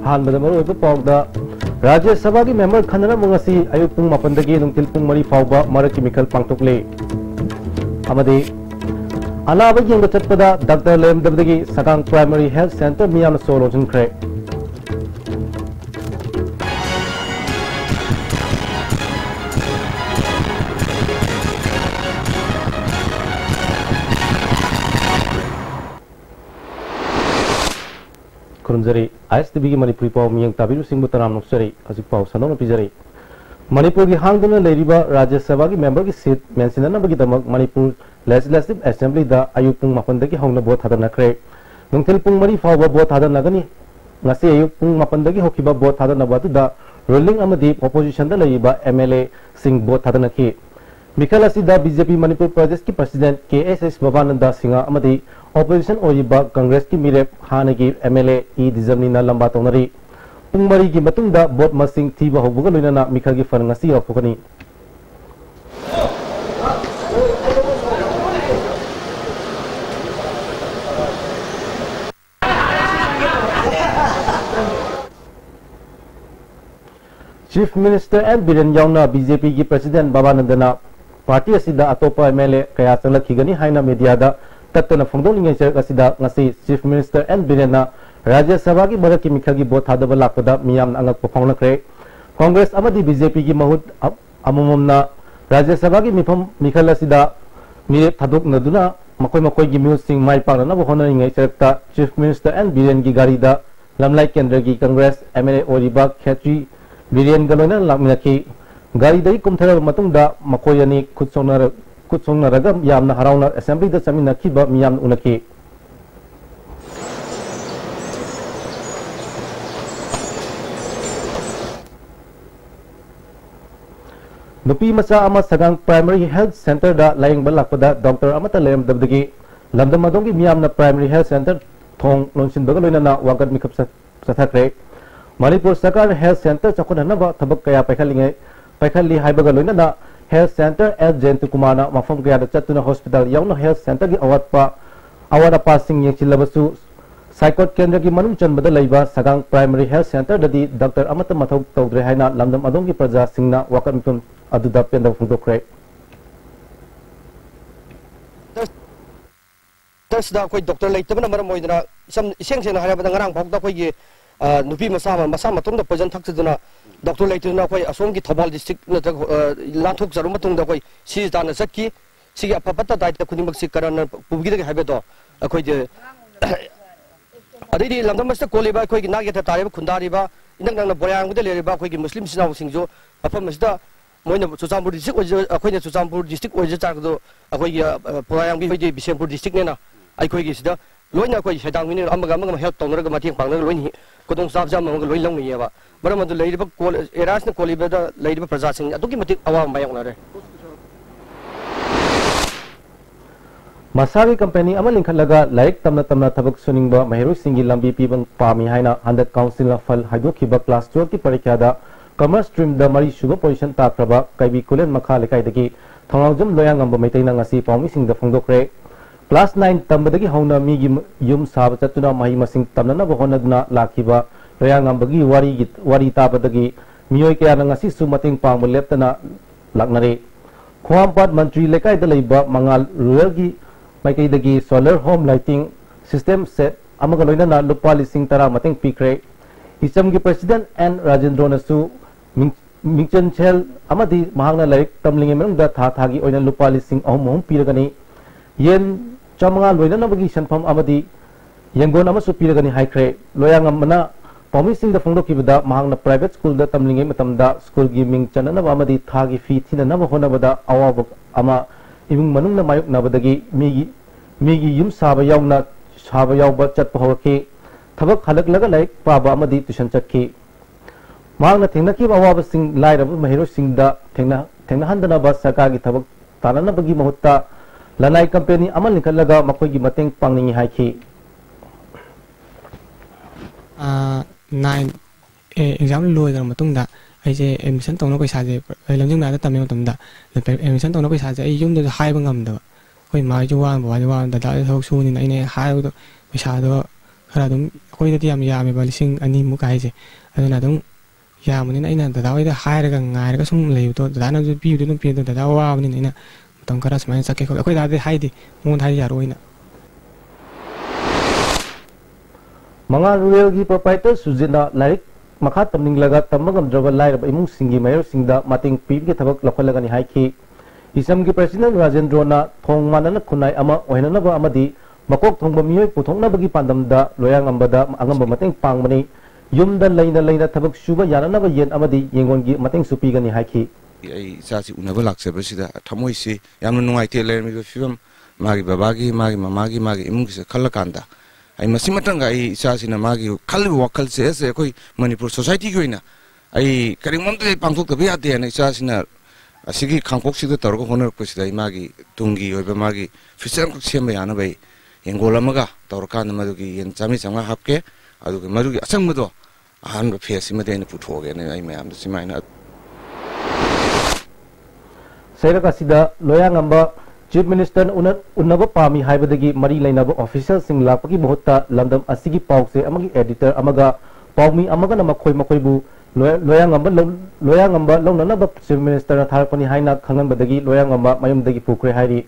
हानबद मरोइब पाउदा राज्य सभा की मेंबर खनना मंगसी अयु पुंग मापनदगी नुंतिल पुंग मरी फाउबा मरकी मिखल पांगतोकले अमदे अनाब यंग चटपदा डॉक्टर लेमदबदगी सगांग प्राइमरी हेल्थ सेंटर मियाम सोलोजनख्रे खुरुमजरी ISTV की मणिपुरी पाव मियंग ताबिरु सिंह तराम नुक्सरी हजिक पाव सनोन पिजरी मणिपुर की हांगदुना लेरिबा राज्य सभा की मेंबर की सीट मेंसिननबगी दमक मणिपुर लेजिस्लेटिव असेंबली दा अयुक पुंग मापनदगी हौना बोट थादनख्रे नुंथिल पुंग मरी फावबा बोट थादनगनी ngasi अयुक पुंग मापनदगी होखिबा बोट थादनबदुदा रूलिंग अमदी ऑपोजिशन दा लेरिबा MLA सिंह बोट थादनखि मिखल असिदा बीजेपी मणिपुर प्रदेश की प्रेसिडेंट KSS बाबानंदा सिंह अमदी ऑपोजिशन ओरिबा कांग्रेस की मिरेप हानगी MLA ई डिजमनीना लंबा तौनरी पुंग मरी की मतुंगदा बोट मसिंग थीबा होबुगा लोइनाना मिखल की फरंगसी औफुकनी चीफ मिनिस्टर एन बीरेन याउना बीजेपी की प्रेसिडेंट बाबानंदना पार्टी असिदा अतोपा MLA कया चलखिगनी हाइना मीडियादा तत्तना फोंदोनिंगे चरक असिदा ngasi chief minister N Biren Rajya Sabha की मरक की मिखल की बोट थादब लापदा मियाम अंगक पफाउनख्रे कांग्रेस अमदी बीजेपी की महूत अमममना राज्य सभा की मिफम मिखल असिदा मिरे थादोकनदुना मकोय मकोय की म्यूजिक माइ पारना होनरिंगे चरकता चीफ मिनिस्टर एन बीरेन की गाड़ीदा लमलाई केंद्र की कांग्रेस MLA ओरिबा खेत्री बीरेन गलोना लामिनखि गाड़ीदगी कुमथरब मतुंगदा मकोयनी खुदसोंनरगा यामना हराउना असेंबली दा चमिनखिबा मियाम उनखि नुपी मचा अमा सगांग प्राइमरी हेल्थ सेंटर दा लायंग बलाकदा डॉक्टर अमता लेमदबदगी लमदम अदोंगी मियामना प्राइमरी हेल्थ सेंटर थोंग लोंसिनबगा लोइनाना वागत मिखप सथाख्रे मणिपुर सरकार हेल्थ सेंटर चखोननबा थबक कया पैखली हाइबगा लोइनाना हेल्थ सेंटर एल जयंत कुमारना मफम कयादा चतुना हॉस्पिटल याउना हेल्थ सेंटर की अवादा सिंह येचिलबसु साइकोट केंद्र की मनुंग चनबदा लैबा सगांग प्राइमरी हेल्थ सेंटर ददी डॉक्टर अमता मथौ तौद्रे हाइना लमदम अदोंगी प्रजा सिंहना वाकत मिथुन अदुदा पेंदा फुंदोख्रे दसदा कोई डॉक्टर लेतबना मरम मोइदना सम इसेंग सेना हायबदा ngarang phokda koi gi nupi masa matungda pojan thakchuduna doctor लेतुना कोई असोम की थौबाल डिस्ट्रिक्ट नतक लाथोक जरु मतुंग दा कोई सी दाना सकि सी अपपत्ता दायित्व खुनिमक सी करन पुबगी दा हाइबे दो अखोय जे अदि लमदमस्त कोलेबा अखोय की नागे तारेब खुंदारिबा इनंग नंग बोयांग दे लेरिबा अखोय की मुस्लिम सिनाव सिंजो अफमसदा मोइना चुचामपुर डिस्ट्रिक्ट ओजे अखोयने चुचामपुर डिस्ट्रिक्ट ओजे चाकदो अखोय की बोयांग की होजे बिशेमपुर डिस्ट्रिक्ट नेना अखोय की सिदा लोइना अखोय सेदांग मिने अमगा हेल्प तौनरगा मथिंग पांगना लोइनि कोदों साब जाम मंग लोइ लंगयेबा मरम अदु लेरिबा कोल एरासना कोलिबदा लेरिबा प्रजा सिंह अदुकी मति अवा मायंगनारे मसागी कंपनी अमा लिंखलगा लाइक तमना थबक सुनिंगबा महिरोई सिंगी लंबी पीबंग पामी हाइना हंदक काउंसिल ना फल हाइदोखिबा क्लास 12 की परीक्षादा कॉमर्स स्ट्रीम दा मरी सुबा पोजीशन ताक्रबा काइबी कुलेन मखा लेकाइदगी थोंगाजम लोयांगम मैतैना ngasi पामी सिंग दा फोंदोख्रे क्लास 9 तंबदगी हौना मीगी युम साब चतुना मही मसिंग तमना बहोनदना लाखिबा लोयांगमबगी वारी ताबदगी मियोय कया ngasi सु मतिंग पांग लेप्तना लाकनरे खोआमपाट मंत्री लेकाइदा लेबा मंगाल रूरल की माइकैदगी solar home lighting system set अमगा लोइना लुपा लिसिंग तरा मतिंग पीख्रे इचम की प्रेसिडेंट एन राजेंद्र नसु मिंचन छेल अमदी महांगना लाइक तमलिंगे मनुंगदा थागी ओइना लुपा लिसिंग अहम पीरगनी येन चमंगा लोइना बगी सनफम अमदी यंगोन अमसु पीरगनी हाइख्रे लोयांगमना पॉमिसिंग द फोंदोकिबदा महांगना प्राइवेट स्कूल दा तमलिंगे मतमदा स्कूल की मिंग चननबा अमदी थागी फी थिननब होनबदा अवाब अमा इमुंग मनुंगना मायुक नबदगी मीगी युम साब यावबा चटप होरखे थबक हलकलगा लाइक पाबा अमदी ट्यूशन चटखी मांगना थेंगनकी अवाब सिंग लाइरब महिरो सिंग दा थेंगना हंदनबा सरकार की थबक ताननबगी महुत्ता लनाई कंपनी अमल निकलगा मकोई की मतेंग पांगनी हाइखी 9 एग्जाम लोइदर मतुंगदा अइसे एडमिशन तौनो पैसाजे लमजिंगनादा तमे मतुंगदा एडमिशन तौनो पैसाजे अइ युमदा हाइबा ngamda होय माइ जो वान दादा थोक सुनि नैने हाइबदो पैसादो खरा दुम कोई दति याम यामे बलिसिंग अनि मु काइजे अदुना दुम यामनि नैना दादा वैदा हायरगा ngairगा सुम लेउ तो दादा न पि दुम पि दादा वाबनि नैना मतम खरा समाय सके खो कोई दादे हाइदि मु थाइ यारोइना मंगा रुरल की प्रोप्राइटर सुजिना लाइक मखा तमनिंग लगा तमगम द्रव लाइरब इमुंग सिंगी मेयर सिंगदा मतिंग पीब के थबक लखलगनि हाइखि इसम की प्रेसिडेंट राजेंद्रना थोंग मानना खुनाई अमा ओहननब अमदी मकोक थोंग मियोय पुथोंगनबगी पांदमदा लोयांग अंबदा अंगम मतिंग पांगमनि युमदा लैना लैना थबक सुबा याननब येन अमदी येंगोनगी मतिंग सुपीगनि हाइखि आई सासी उनब लाक्सेबसिदा थमोइसि यामन नुंगाइते लेरमि फिवम मागी बाबागी मागी ममागी मागी इमुंग से खलकांदा आई मसिमतंग आई सासिना मागी खल वखल से ऐसे कोई मणिपुर सोसाइटी की होइना आई करिंगमते पांगथोक तबे याते ने सासिना असिगी खांगपोक सिदा तौरको होनर पसिदा मागी तुंगी ओइबा मागी फिसम को सेम याना बै येंगोल अमगा तौरकान मदुगी येन चामी चांगा हापके अदुगी मदुगी असंगमदो अहान फेस मदेन पुथोगे ने आई मैम सिमाइना सेरक असिदा लोयांग अंबा चीफ मिनिस्टर उन्नब पामी हाइबदगी मरी लेनब ऑफिशियल सिंग लापकी बहुता लंदम असिगी पाउसे अमगी एडिटर अमगा पाउमी अमगा नमखोय मखोयबु लोयांग अंबा लौननब चीफ मिनिस्टर थारपनी हाइना खंगनबदगी लोयांग अंबा मयुमदगी पुखरे हाइरी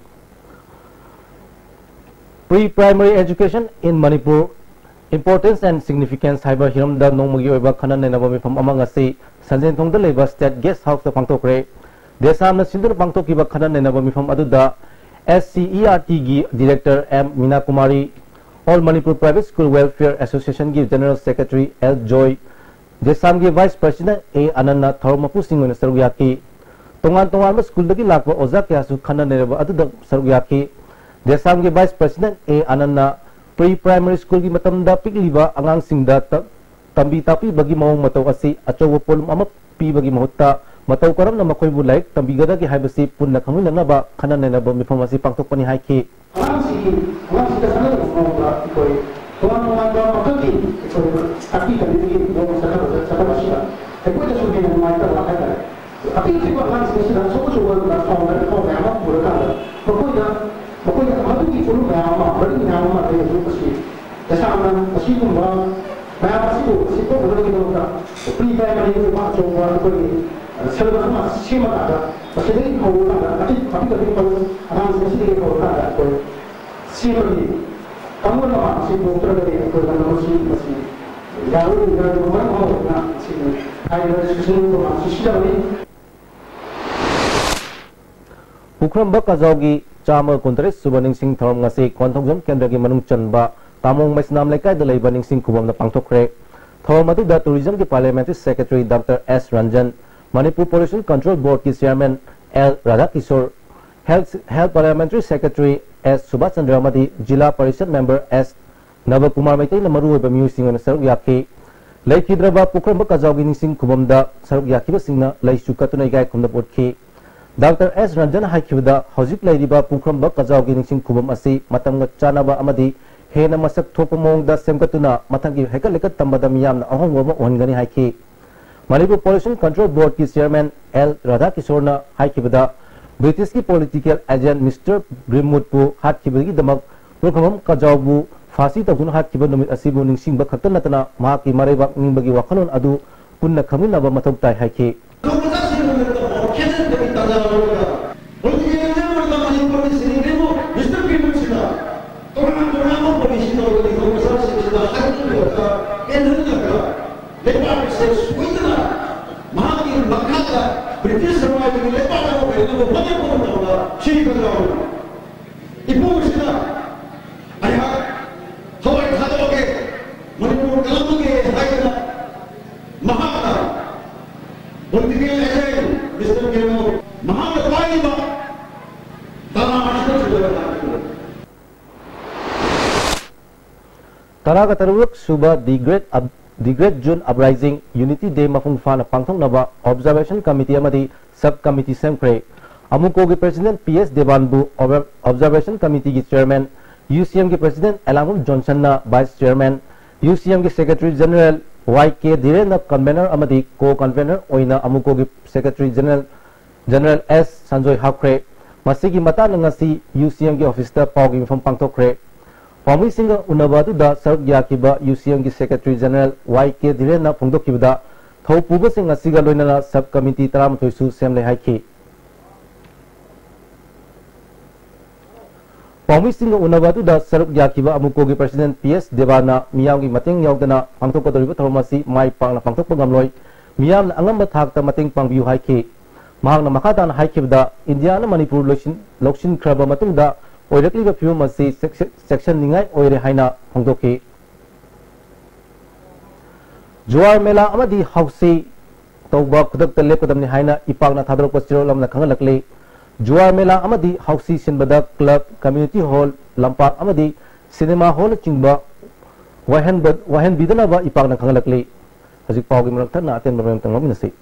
pre primary education in Manipur importance and significance haiba hiramda nongmagi oiba khanan nenaba mifam amang asi sanjen thongda leba state guest house ta pangtokre desam na sindur pangtokiba khanan nenaba mifam aduda SCERT gi director M Meena Kumari All Manipur Private School Welfare Association gi general secretary L Joy desam gi vice president A Ananna Thormapu Singh Sarugiyaki tongan tongan school dagi lakwa oza kya su khanan nenaba aduda Sarugiyaki desam gi vice president A Ananna pre primary school की मतमदा पिकलीबा अंगांग सिंगदा तंबी तापी बगी मौंग मतौ असि अचौब pollen अमा पीबगी महत्ता मतौ करम न मखोइबु like तंबीगदा की हाइबसि पुन्ना खंगलनबा खननेनबा मिफम असि पांगथोकपनि हाइखि पुखरम काजाउगी चाम कुंतरे सुबनिंग सिंह थरम ngasi कोंथोंजम केंद्र की मनुंग चनबा तामोंग मैसनाम लेकाय द लेबा निंगसिंग खुबम पांगथोखरे थरम अदु द टूरिज्म की parliamentary secretary doctor S Ranjan Manipur pollution control board की chairman L Radha Kishore health parliamentary secretary S Subhash Chandra अमदी जिला परिषद मेंबर एस नव कुमार मैतै न मरु होबा म्यूसिंग सरु याखी लेखिद्रबा पुखरम काजाउगी निंगसिंग खुबम द सरु याखिबा सिंगना लैसु कतुनै गाय खुमद पोटखी डॉक्टर एस रंजन हाइखिबदा हौजिक लैरिबा पुखरम काजाउगी निंगसिंग खुबम असि मतंग चानबा अमदी हेना मसक थोप मोंगदा सेमकतुना मथंगी हेकल लेकत तंबदा मियाम अहोंगोम ओनगनी हाइखि मणिपुर पोल्यूशन कंट्रोल बोर्ड की चेयरमैन एल राधा किशोर हाइखिबदा ब्रिटिश की पॉलिटिकल एजेंट मिस्टर ग्रीमवुड हाटखिबगी दमक पुखरम काजाउबु फांसी तौदुन हाटखिबा नुमित असिबु निंगसिंगबा खक्ता नतना महाकी मरेबाक निंगबगी वाखलोन अदु पुन्ना खमिनबा मथौ ताइ हाइखि तरागा तरुक सुबह the great June uprising unity day मफुंग फाना पांगथोंगनबा ऑब्जर्वेशन कमिटी अमदी सब कमिटी सेमख्रे अमुको के प्रेसिडेंट पीएस देवानबु ऑब्जर्वेशन कमिटी की चेयरमैन यूसीएम के प्रेसिडेंट एलांगुम जॉनसन ना वाइस चेयरमैन यूसीएम के सेक्रेटरी जनरल वाई के धीरेन कन्वेनर अमदी को कन्वेनर ओइना अमुको के सेक्रेटरी जनरल एस संजय हाख्रे मसिगी मतान ngasi यूसीएम के ऑफिस ता पाउगी मफम पांगथोखरे Pami Singa Unabadu Saruk Yakiba UCM की Secretary General YK Dhiren फोंदोखिबदा थौ पुबसिंग असिगा लोइनना सब कमिटी 13 सु सेमले हाइखि Pami Singa Unabadu Saruk Yakiba Amuko की President PS Devana मियाम की मतेंग यावदना पांगथोकदोरिबा थौरमासी माइ पांगना पांगथोकपा gamloi मियाम अंगम थाकता मतेंग पांगबियु हाइखि महांगना मखादान हाइखिबदा इंडिया न मणिपुर लोक्सिन खरबा मतुंगदा ओइरक्लिबा फिल्म असी सेक्शन निंगाई ओइरे हाइना फोंदोखि जुआर मेला अमदी हाउसी तौबा खुदक लेपदमनि हाइना इपाकना थादरप चिरोलमना खंगलकले जुआर मेला अमदी हाउसी सिनबदा club community hall लंपाक अमदी cinema hall चिंगबा वहन बिदनबा इपाकना खंगलकले हजिक पावगी मरकथना अतेन बरम तंगमिनसी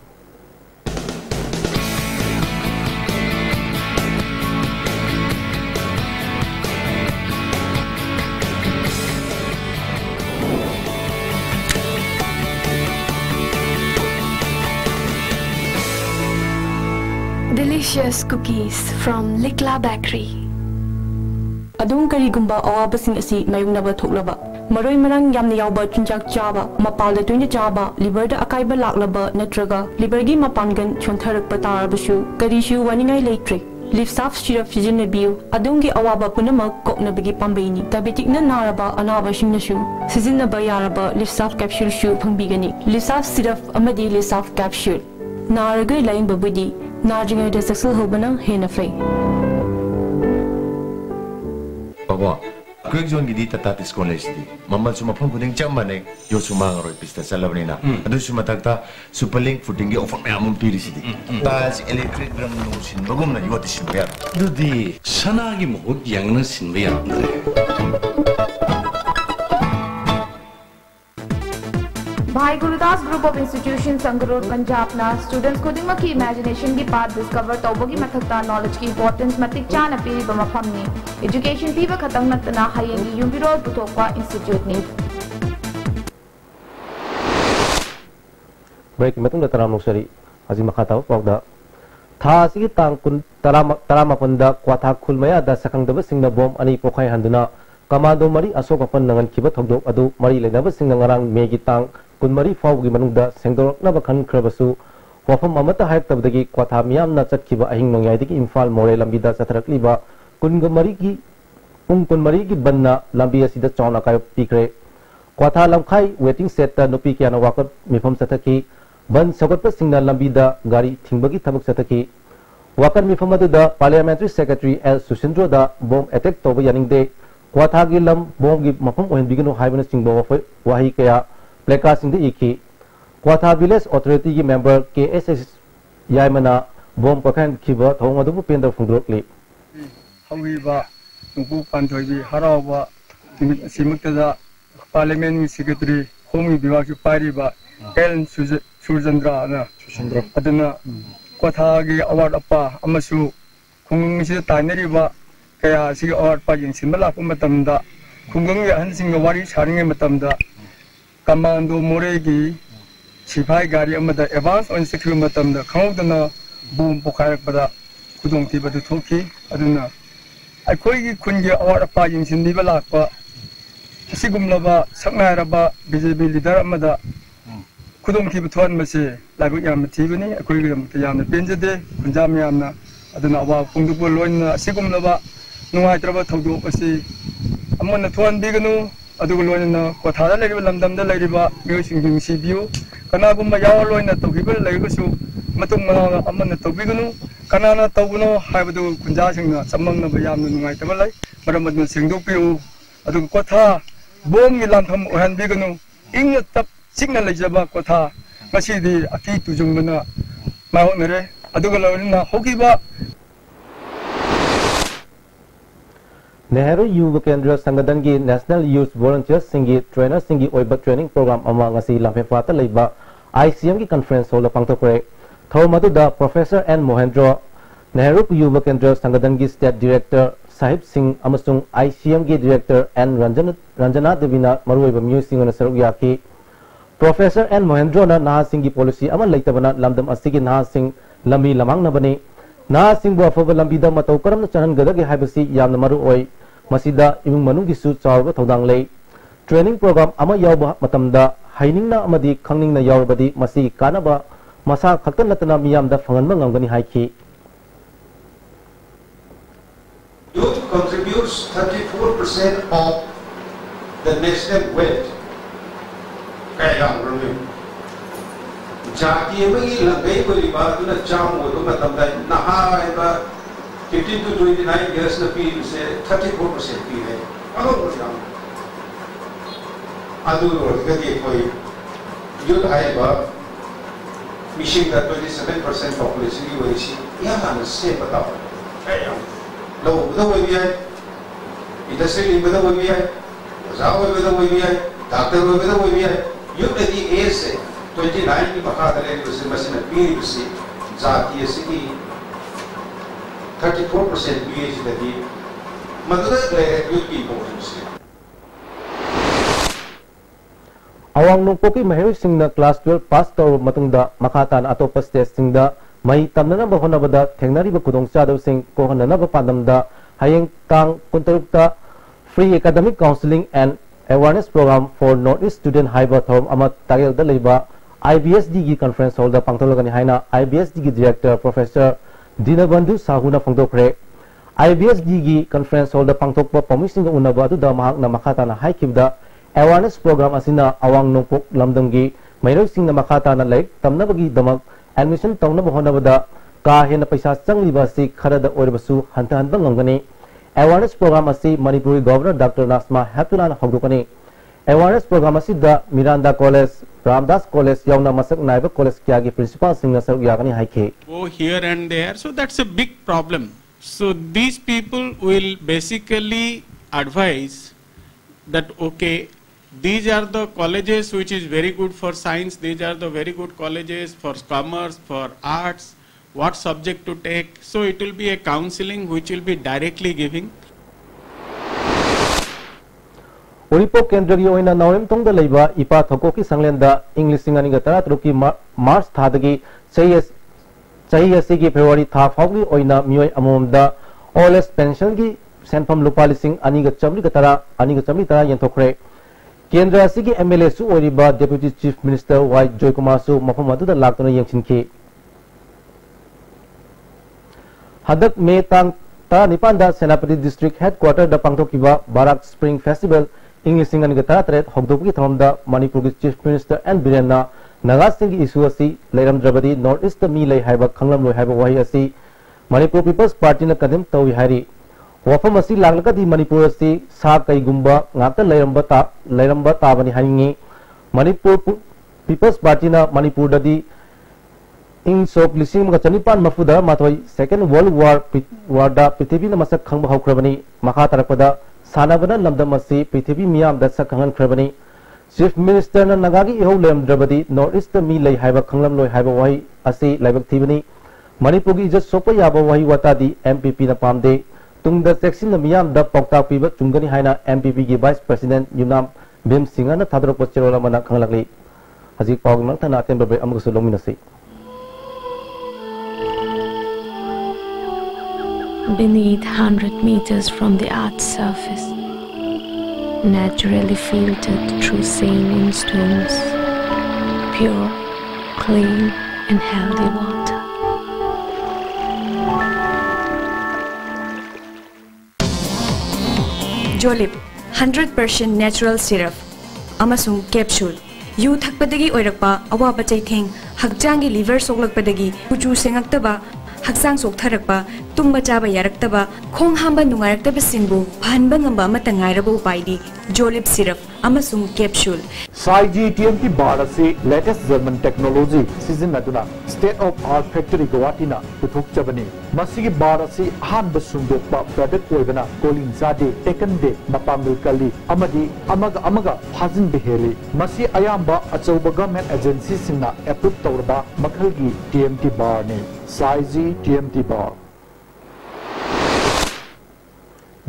Delicious cookies from Likla Bakery. Adung karigumba awabasing asi mayungnaba thoklaba maroi marang yamna yawba chinjak chaba mapalda tuina chaba liver da akaiba laklaba natraga liver gi mapangan chontharakpa tarabasu karishu waningai leitre live saf syrup sijinabiu adungi awaba punamak koknabagi pambaini diabetic na naraba anaba singnasu sijinaba yaraba live saf capsule shu phangbigani live saf syrup amadi live saf capsule naragai laing babudi Najinga de successful hobana hena fei. Baba, quick zone gidi tata college di. Mama cuma pun kuning jam mana yo cuma ngaroi pista salabni na. Adu cuma takta superlink footing ge offer me amun piri sidi. Tas electric drum no sin bagum na yo tisin bayar. Dudi sana gi mohut yang na sin bayar. Bhai Gurudas Group of Institutions Sangarur Punjab na students khudima ki imagination ki path discover tawbogi mathakta knowledge ki importance matik chana piri ba mafam ni education piba khatang natna hayengi yumbiro puthokwa institute ni break matung da taram sari aji makhata pawda tha sigi tang kun tarama panda kwatha khulmaya da sakang da singna bom ani pokhai handuna kamado mari asok pan nangan kiba thogdok adu mari lenaba singna ngarang megi tang kunmari fawgi manungda sengdoroknaba khan khrabasu wafam amata haiktabdagi kwatha miyamna chatkiba ahing nongyai imphal more lambida chatharakliba kunmari ki banna lambi asida chawna kai pikre kwatha lamkhai waiting set ta nopi kyana wakat mifam chathaki ban sagatpa singna lambida gari thingbagi thabak chathaki wakat mifam aduda parliamentary secretary L Sushindro da bomb attack toba yaningde kwatha gi lam bomb gi mafam ohen bigino haibana singbo wahi kaya Pleka sing the iki Kwatha Village Authority member KSS Yaimana Bom Pakan Kiba Thongadu Pender Fundrokli Hawiba Nuku Pantoy Harawa Simuktada Parliament Secretary Home Biwaki Pariba Ellen Suzandra Adana Kwatha Award Apa Amasu Kung Taneriba Kaya Si Award Pajin Simala Matamda Kungung Hansing Wari Sharing Matamda Commando Moregi, Chipai Gari Amada Advance on Secure Matam, the Kaudana Boom Pokarak Bada, Kudong Tiba to Toki, Aduna. I couldn't get out of pagins in Nivalapa, Sigum Lava, Saknaraba, Visibility Daramada, Kudong Tiba Tuan Masi, Lagoyam Tivani, Aquarium Yam Benzade, Punjamiana, Adana, Fundubuloina, Sigum Lava, no I travel to do Masi, among the Tuan Bigano. Adulona, what had a little London the lady music in Sibu, Kanaguma Yawloina Togiba, Lagosu, Matumana, Amana Tobigano, Kanana Tobuno, Havadu, Kunjasing, some of the Yam Matabala, but I'm not saying Dupio, Adu Quata, Bom Milantam or Bigano, in the top signal Jaba Quata, Masidi, Aki to Jumana, Maunere, Adugolona, Hokiba. Nehru Yuva Kendra Sangadangi National Youth Volunteers Singi Trainer Singi Oiba Training Program among Asi Lampefata Leba ICM ki conference hall Pangtokre Thomadu Professor N Mohendra Nehru Yuva Kendra Sangadangi State Director Sahib Singh Amasung ICM ki Director N Ranjana Devina Maruiba Musing on Sarugyaki Professor N Mohendra na Naha Singh policy aman laitabana lamdam asigi Naha Singh lambi lamang nabani Naha Singh bu afaba lambida matau karam na chanan gadagi haibasi yamna maru oi masida imung manung gisu chawba thodang lei training program ama yawba matamda hainingna amadi khangningna yawbadi masi kanaba masa khaktan natana miyamda phanganba ngamgani haiki. Youth contributes 34% of the national wealth. Kaya ang jati bagi langai beri baru na jam itu macam dah naha itu 15 to 29 years lebih se 34% pilih. Kalau macam adu kerja koi youth high bar missing that 27% population की वजह से यहाँ से बताओ कया लोग बता वही है इंडस्ट्री बता वही है जाओ बता वही है डॉक्टर बता वही है youth की एज से 29 की मका दले उसे मशीन पीरी उसे जाती है सिटी 34% पीएच लगी मतलब ले youth की importance awang nungpoki mahiroi singna class 12 pass tawr matungda makhatan atopa stage singda mai tamnana ba honabada thengnari ba kudong chadaw sing ko hanana ba pandamda hayeng tang kuntarukta free academic counseling and awareness program for Northeast student haiba thom ama tagel da leiba IBSD gi conference hall da pangtolagani haina IBSD gi director professor Dinabandhu Sahuna phangdokre IBSD gi conference hall da pangtokpa permission unaba adu da mahak na makhatana haikibda awareness program asina awang nungpok lamdamgi mairoi singna makhatana laik tamnabagi damak admission tawna bahonabada ka hena paisa changliba si kharada oirbasu hanta hanba ngamgani awareness program asi Manipuri governor Dr. Nasma Haptulana hogdokani awareness program asi da Miranda College Ramdas College yauna masak naiba college kyagi principal singna saruk yagani haike go here and there, so that's a big problem. So these people will basically advise that okay, these are the colleges which is very good for science, these are the very good colleges for commerce, for arts, what subject to take. So it will be a counseling which will be directly giving. Uripok Kendri oina Naurim Tong the Leba, Ipa Tokoki Sanglenda, English Singanigatara, Ruki Mars Tadagi, Sayasigi February Tafogli oina Mui Amomda, Oles Pension gi sent from Lupalising Aniga Chamli Tara Yentokre. Kendra Sigi MLA Su Oriba, Deputy Chief Minister Y. Joy Kumasu, Mahamadu the Lakuna Yanchinki. Hadak May Tang Ta Nipanda, Senapati District Headquarter, the Pangtokiba, Barak Spring Festival, English Singanigata Threat, Hogdoki Thomda, Manipur Chief Minister and Birena, Nagasingi Isuasi, Leram Drabadi, Northeast the Mile Haiba, Kanglam Haiba Wahiasi, Manipur People's Party na Kadim Tawi Hari. Wafam asi laglaka di Manipur asi sa kay gumba ngata layramba tabani haningi Manipur People's Party na Manipur dadi ing sok lising mga chanipan mafuda matway Second World War da prithibi na masak khangba hawkrabani makatarakpada sanabana lamdam asi prithibi miyam da sak khangan krabani Chief Minister na nagagi ihaw layam drabadi Northeast mi lay haiba khanglam loy haiba wahi asi laybak thibani Manipur gi ijat sokpa yaba wahi watadi MPP na pamde Tungda section na miyam da pokta piba chungani haina MPP gi Vice President Yunam Bim Singha na thadro pocherola mana khanglakli haji pawg nang thana atem babe amgu sulongminasi Beneath 100 meters from the Earth's surface, naturally filtered through saline stones, pure, clean and healthy water. Jolip 100% natural syrup amasung capsule yu thakpadagi oirakpa awaba chaitheng hakjangi liver soklakpadagi kuchu sengaktaba haksang soktharakpa tumba chaba yaraktaba khong hamba nungaraktaba singbu phanba ngamba amata ngairaba upaidi Jolip syrup amasung capsule Saiji TMT bar se latest German technology season aduna state of art factory Guwahati na puthok chabani masigi bar se han basundokpa product oibana colin zade taken day mapamil kali amadi amaga phajin beheli masi ayamba achauba government agency singna approve tawrba makhalgi TMT bar ne Saiji TMT bar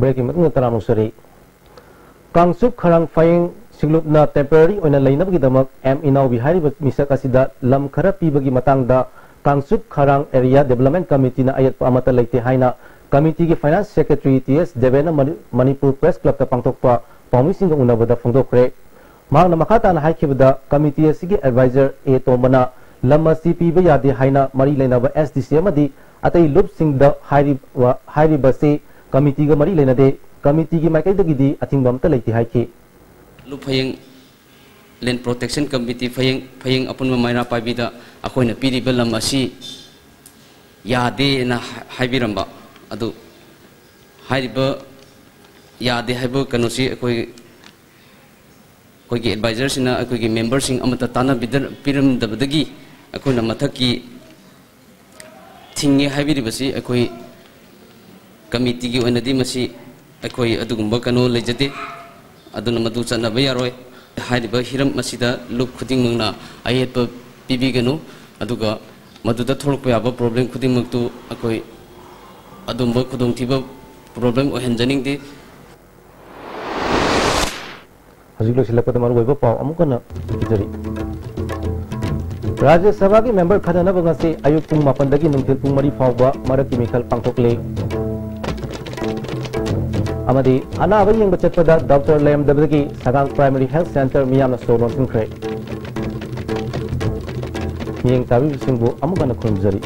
breaking matna taramusari Kangsup Kharang Faying Singlupna temporary oina lainabagi damak M Inau Bihari misak asida lam khara pibagi matangda Kangsup Kharang Area Development Committee na ayat pa amata laite haina committee की finance secretary TS Deven Manipur press club पांथोकपा पाउमिसिंग उनबदा फोंदोखरे मांगना मखाताना हाइखिबदा committee असिगी adviser ए तोमना लम असि पीबा यादे हाइना मरी लेनाबा एसडीसी अमदी अतई लुपसिंग द हाइरिबसे कमिटी ग मरी लेनादे कमिटी की माइकैदगिदी अथिंगबम त लेति हाइखि लुप Phayeng land protection committee Phayeng अपन मायना पाबीदा अखोइना पीरिबा लम असि यादे ना हाइबिरंबा अदु हाइरिबा यादे हाइबो कनोसी अखोइ कोई एडवाइजर सिना कोई मेंबर सिंह अमता ताना बिदर पिरम दबदगी अखोइना मथकी थिंगे हाइबिरिबसी अखोइ कमिटी की ओनदी मसी अखोइ अदुगुंबा कनो लेजते अदुना मदु चनबा यारोय हाइरिबा हिरम मसीदा लुप खुदिंग मंगना आयेत पिबिगनु अदुगा मदुदा थोरक याबा प्रॉब्लम खुदिंग मक्तु अखोइ अदुंबा खुदोंथिबा प्रॉब्लम ओहनजनिंग दे हजिक लोसिलपद मरुब पाव अमुकना जरी राज्य सभा की member खननब ngasi ayuk pung 8 dagi nungthil pung 3 fawba maraki mikhal pangthokle amadi anaba yengba chatpada Dr. Lam Dabdagi Sagang Primary Health Center miyamna solon sinkhre miyeng tabi singbu amukana khunjari